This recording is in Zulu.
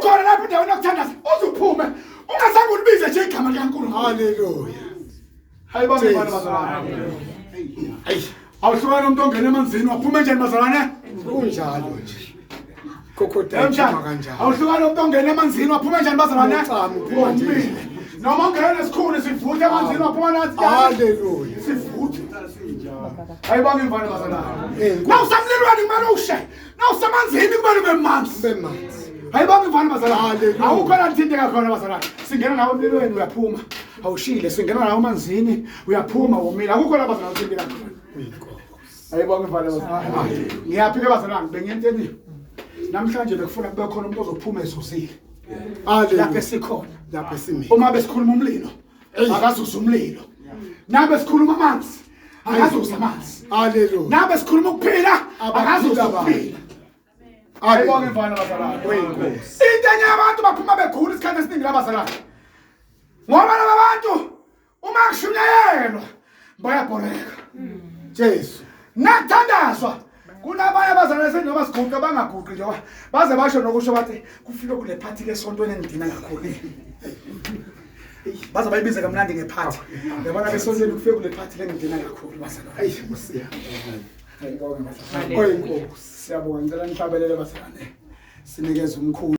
ukhona lapha endaweni yokuthandaza uzuphume ungazange ulibize nje igama likaNkulunkulu. Haleluya. Hayibonge bani bazalwane. Hayi, awuhlukana umuntu ongena emanzini waphuma njani bazalwane? Kunjalo nje. Kokhoda kanjalo. Awuhlukana umuntu ongena emanzini waphuma njani bazalwane? Noma ungena esikhulu sivuthe emanzini waphuma nathi. Haleluya. Sivuthe. Hayibonge bani bazalwane. Nawusamlilweni kumele ushe. Nawusemanzini kumele ube manzi. Hayibonge bani bazalwane. Awukho la nthinteka khona bazalwane. Singena nawe emlilweni uyaphuma. Awushile singena nawe emanzini uyaphuma womile. Akukho la bazalwane nthinteka khona. Hayibonge bani bazalwane. Ngiyaphika bazalwane bengiyenteni. Namhlanje bekufuna kube khona umuntu ozophuma ezuzile. Lapho esikhona. Lapho simi. Uma besikhuluma umlilo, akazuza umlilo. Nabe sikhuluma amanzi, akazuza amanzi. Haleluya. Nabe sikhuluma ukuphila, akazuza ukuphila. Ayibonge mfana bazalwane. Into enye abantu baphuma begula isikhathi esiningi labazalwane. Ngoba laba bantu uma kushunyayelwa bayabholeka. Jesu. Nakuthandazwa kunabanye abazalwane senoma siguqe bangaguqi nje baze basho nokusho bathi kufike kule party lesontweni engidina kakhulu. Baza bayibize kamnandi ngephathi. Yabona lesontweni kufike kule party lengidina kakhulu bazalwane. Ayi Nkosi. Hayibonge bazalwane. Siyabonga ngicela nihlabelele bazalwane. Sinikeze umkhulu